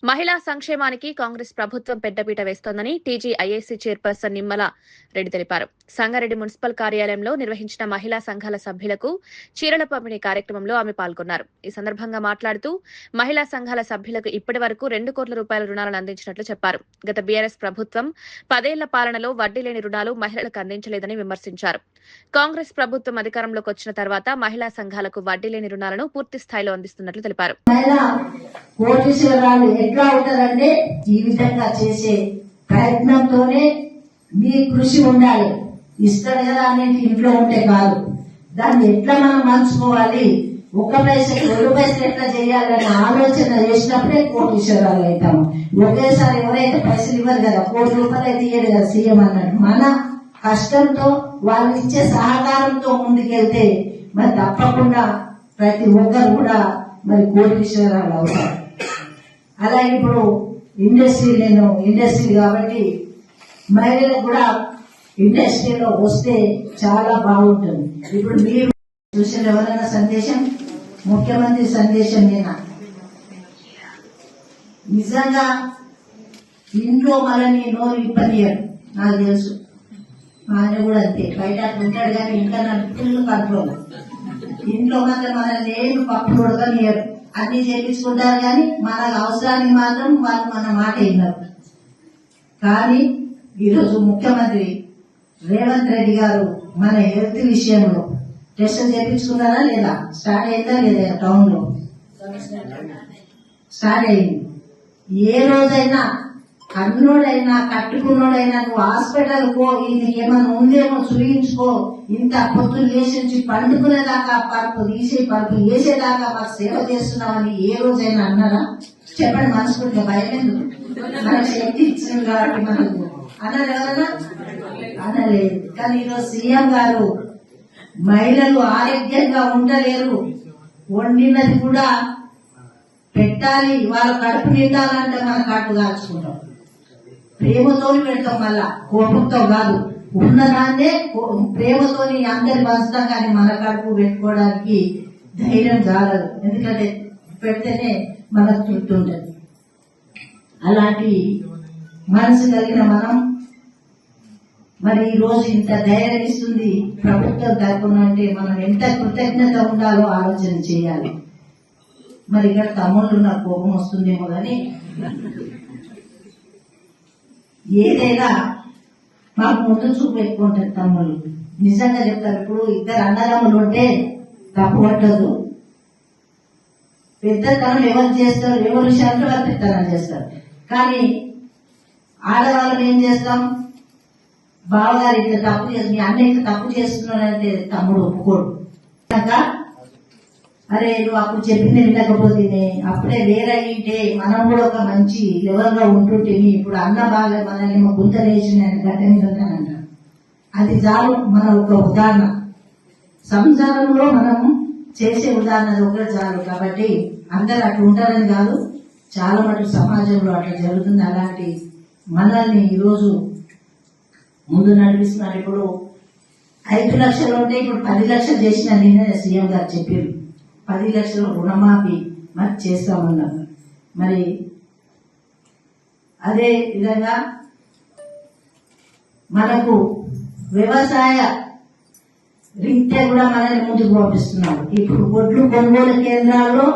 మహిళా సంక్షేమానికి కాంగ్రెస్ ప్రభుత్వం పెద్దపీట వేస్తోందని టీజీఐఏసీ చైర్పర్సన్ నిమ్మల రెడ్డి తెలిపారు. సంగారెడ్డి మున్సిపల్ కార్యాలయంలో నిర్వహించిన మహిళా సంఘాల సభ్యులకు చీరల పంపిణీ కార్యక్రమంలో ఆమె పాల్గొన్నారు. ఈ సందర్భంగా మాట్లాడుతూ మహిళా సంఘాల సభ్యులకు ఇప్పటి వరకు 2 కోట్ల రూపాయల రుణాలను అందించినట్లు చెప్పారు. గత బీఆర్ఎస్ ప్రభుత్వం 10 ఏళ్ల పాలనలో వడ్డీ లేని రుణాలు మహిళలకు అందించలేదని విమర్శించారు. కాంగ్రెస్ ప్రభుత్వం అధికారంలోకి వచ్చిన తర్వాత మహిళా సంఘాలకు వడ్డీ లేని రుణాలను పూర్తి స్థాయిలో అందిస్తున్నట్లు తెలిపారు. ఎట్లా ఉంటారంటే ఈ విధంగా చేసే ప్రయత్నంతోనే మీ కృషి ఉండాలి. ఇస్తాడు కదా అనేది ఇంట్లో ఉంటే కాదు, దాన్ని ఎట్లా మనం మార్చుకోవాలి, 1 పైసకి 2 పైసలు ఎట్లా చేయాలని ఆలోచన చేసినప్పుడే కోటీశ్వరాలు అవుతాము. ఒకేసారి ఎవరైతే పైసలు ఇవ్వరు కదా, 1 కోటి రూపాయలు అయితే ఇయ్యరు కదా సీఎం అన్నాడు. మన కష్టంతో వాళ్ళు ఇచ్చే సహకారంతో ముందుకెళ్తే మరి తప్పకుండా ప్రతి ఒక్కరు కూడా మరి కోటీశ్వరాలు అవుతారు. అలాగే ఇప్పుడు నేను ఇండస్ట్రీ కాబట్టి మహిళలకు కూడా ఇండస్ట్రీలో వస్తే చాలా బాగుంటుంది. ఇప్పుడు మీరు చూసిన ఎవరైనా సందేశం, ముఖ్యమంత్రి సందేశం నేనా నిజంగా ఇంట్లో మనని నోరు ఇప్పనియరు, నాకు తెలుసు. ఆయన కూడా అంతే, బయట ఉంటాడు కానీ ఇంకా నాకు ఫుల్ కంట్రోల్. ఇంట్లో మాత్రం మనల్ని ఏమి పప్పు ఉడకనియరు, అన్ని చేయించుకుంటారు కానీ మన అవసరానికి మాత్రం వాళ్ళు మన మాట విన్నారు. కానీ ఈరోజు ముఖ్యమంత్రి రేవంత్ రెడ్డి గారు మన హెల్త్ విషయంలో టెస్టులు చేయించుకున్నారా లేదా, స్టార్ట్ అయిందా లేదా, టౌన్ లో స్టార్ట్ అయింది. ఏ రోజైనా కన్నుడైనా కట్టుకున్నోడైనా నువ్వు హాస్పిటల్ పో, ఇది ఏమైనా ఉందేమో చూయించుకో, ఇంత పొద్దున్న లేచి పండుకునేదాకా పరుపు తీసి పరుపు వేసేదాకా మాకు సేవ చేస్తున్నామని ఏ రోజైనా అన్నారా? చెప్పండి, మనసుకుంటే భయం ఎందుకు? మనకు శక్తి ఇచ్చింది కాబట్టి మనకు అన్నారు ఎవరన్నా? అనలేదు. కానీ ఈరోజు సీఎం గారు మహిళలు ఆరోగ్యంగా ఉండలేరు, వండినది కూడా పెట్టాలి, వాళ్ళ కడుపు నిండాలంటే మనం కట్టు కాల్చుకుంటాం, ప్రేమతోని పెడతాం, మళ్ళా కోపంతో కాదు. ఉన్నదాన్నే ప్రేమతోని అందరి పంచుతాం, కానీ మన కడుపు పెట్టుకోవడానికి ధైర్యం చాలదు. ఎందుకంటే పెడితేనే మనకు తృప్తి ఉంటుంది. అలాంటి మనసు కలిగిన మనం మరి ఈ రోజు ఇంత ధైర్యం ఇస్తుంది ప్రభుత్వం తరపున అంటే మనం ఎంత కృతజ్ఞత ఉండాలో ఆలోచన చేయాలి. మరి ఇక్కడ తమ్ముళ్ళు నాకు కోపం వస్తుందేమో కానీ ఏదైనా మాకు ముందు చూపు ఎక్కువ ఉంటుంది. తమ్ముళ్ళు నిజంగా చెప్తారు. ఇప్పుడు 2 అన్నదమ్ములు ఉంటే తప్పు పట్టదు. పెద్దతనం ఎవరు చేస్తారు, ఎవరు విషయాలు వాళ్ళు పెద్దతనం చేస్తారు. కానీ ఆడవాళ్ళని ఏం చేస్తాం, బావగారు ఇంత తప్పు చేసి మీ అన్న ఇంత తప్పు చేస్తున్నాడంటే తమ్ముడు ఒప్పుకోడు. అరే నువ్వు అప్పుడు చెప్పింది వినకపోతే అప్పుడే వేరైతే మనం కూడా ఒక మంచి లెవెల్ గా ఉంటుంటే, ఇప్పుడు అన్న బాగా మనల్ని మా గుంత లేచిన గడ్డ మీద ఉంటానంట. అది చాలు మన ఒక ఉదాహరణ. సంసారంలో మనం చేసే ఉదాహరణ ఒకటి చాలు. కాబట్టి అందరు అట్లా ఉంటారని కాదు, చాలా మటుకు సమాజంలో అట్లా జరుగుతుంది. అలాంటి మనల్ని ఈరోజు ముందు నడిపిస్తున్నారు. ఇప్పుడు 5 లక్షలు ఉంటే ఇప్పుడు 10 లక్షలు చేసిన నేనే సీఎం గారు చెప్పారు. 10 లక్షల రుణమాఫీ మరి చేస్తామన్నారు. మరి అదే విధంగా మనకు వ్యవసాయ రీత్యా కూడా మనల్ని ముందుకు పంపిస్తున్నారు. ఇప్పుడు ఒడ్లు కొనుగోలు కేంద్రాల్లో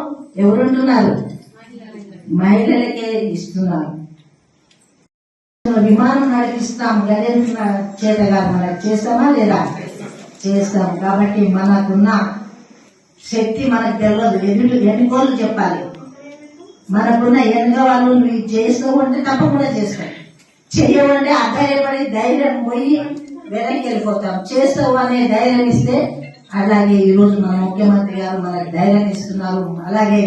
ఎవరుంటున్నారు, మహిళలకే ఇస్తున్నారు. విమానం నడిపిస్తాం, గజేంద్ర చేత గారు మనకు చేస్తామా లేదా? చేస్తాం. కాబట్టి మనకున్న శక్తి మనకు తెలియదు, ఎన్నికోళ్ళు చెప్పాలి. మనకున్న ఎన్నో వాళ్ళు నువ్వు చేస్తావు అంటే తప్పకుండా చేస్తాం, చెయ్యమంటే అధైర్యపడి ధైర్యం పోయి వెనక్కి వెళ్ళిపోతాం. చేస్తావు అనే ధైర్యం ఇస్తే, అలాగే ఈ రోజు మన ముఖ్యమంత్రి గారు మనకు ధైర్యం ఇస్తున్నారు. అలాగే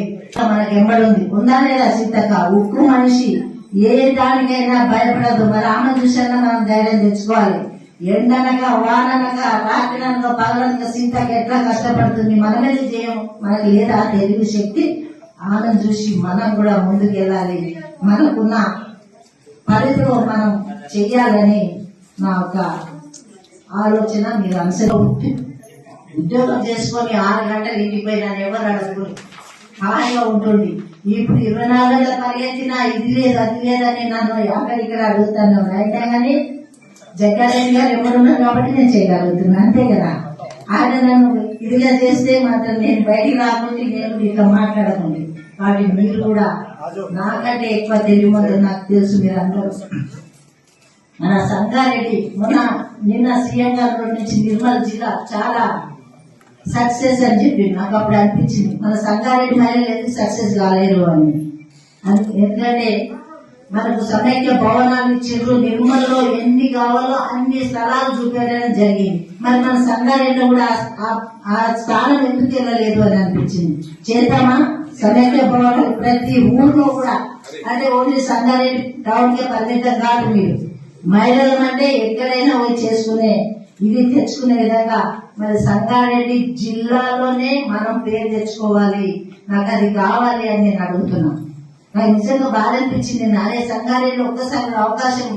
మనకు ఎంబడుంది ఉందా లేదా సీతక్క, ఉక్కు మనిషి, ఏ దానికైనా భయపడదు. మరి ఆమె చూసైనా మనం ధైర్యం తెచ్చుకోవాలి. ఎండనక వాననక రాత్రినక పగలనక సీతకి ఎట్లా కష్టపడుతుంది, మనమేది చేయము. మనకి లేదా తెలివి శక్తి, ఆమెను చూసి మనం కూడా ముందుకెళ్ళాలి. మనకున్న పరిధిలో మనం చెయ్యాలని నా ఒక ఆలోచన. మీరు అనుసరించి ఉద్యోగం చేసుకొని 6 గంటలు ఇంటికి పోయినా ఎవరు అడుగుని హాయిగా ఉంటుంది. ఇప్పుడు 24 గంటల పరిగెత్తినా ఇది లేదు అది లేదని నన్ను అక్కడిక్కడ అడుగుతాను. అయితే కానీ జగ్గారెడ్డి గారు ఎవరున్నారు కాబట్టి నేను చేయగలుగుతున్నా, అంతే కదా. ఆయన నన్ను ఇదిగా చేస్తే మాత్రం నేను బయటికి రాకుండా నేను ఇట్లా మాట్లాడకండి. కాబట్టి మీరు కూడా నాకంటే ఎక్కువ తెలియదు, నాకు తెలుసు. మీరు అందరూ మన సంగారెడ్డి నిన్న సీఎం గారి నుంచి నిర్మల్ జిల్లా చాలా సక్సెస్ అని చెప్పి నాకు అప్పుడు అనిపించింది, మన సంగారెడ్డి మహిళలు ఎందుకు సక్సెస్ కాలేరు అని. ఎందుకంటే మనకు సమైక్య భవనాలు ఇచ్చారు, నిర్మల్లో ఎన్ని కావాలో అన్ని స్థలాలు చూపించడం జరిగింది. మరి మన సంగారెడ్డిలో కూడా ఆ స్థానం ఎందుకు వెళ్ళలేదు అని అనిపించింది. చేద్దామా సమైక్య భవనాలు ప్రతి ఊళ్ళో కూడా, అంటే ఓన్లీ సంగారెడ్డి టౌన్ కే పరిమితం కాదు. మీరు మహిళలు అంటే ఎక్కడైనా పోయి చేసుకునే ఇది తెచ్చుకునే విధంగా మరి సంగారెడ్డి జిల్లాలోనే మనం పేరు తెచ్చుకోవాలి. నాకు అది కావాలి అని నేను అడుగుతున్నాను. నాకు నిజంగా బాధ అనిపించింది. అదే సంగారెడ్డిలో ఒక్కసారి అవకాశం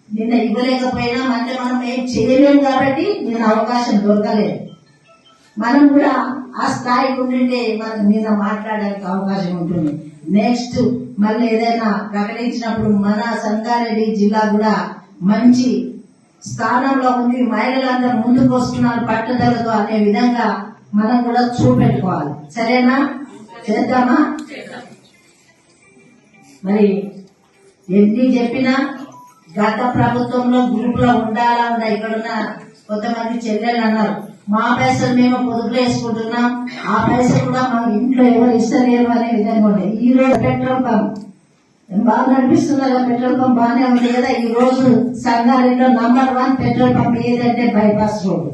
నిన్న ఇవ్వలేకపోయినా అంటే మనం ఏం చేయలేము కాబట్టి నేను అవకాశం దొరకలేదు. మనం కూడా ఆ స్థాయికి ఉండింటే మనం నిన్న మాట్లాడడానికి అవకాశం ఉంటుంది. నెక్స్ట్ మళ్ళీ ఏదైనా ప్రకటించినప్పుడు మన సంగారెడ్డి జిల్లా కూడా మంచి స్థానంలో ఉంది, మహిళలందరూ ముందుకు వస్తున్నారు పట్టుదలతో అనే విధంగా మనం కూడా చూపెట్టుకోవాలి. సరేనా? చేద్దామా? మరి ఎన్ని చెప్పినా గత ప్రభుత్వంలో గ్రూప్ లో ఉండాలా ఉందా. ఇక్కడున్న కొంతమంది చెల్లెలు అన్నారు, మా పైసలు మేము పొదుపులో వేసుకుంటున్నాం, ఆ పైసలు కూడా మా ఇంట్లో ఎవరు ఇస్తలేరు అనే విధంగా ఉండే. ఈ రోజు పెట్రోల్ పంప్ బాగా నడిపిస్తున్నారు, పెట్రోల్ పంప్ బాగానే ఉంది కదా. ఈ రోజు సంగారెడ్డిలో నంబర్ 1 పెట్రోల్ పంప్ ఏదంటే బైపాస్ రోడ్.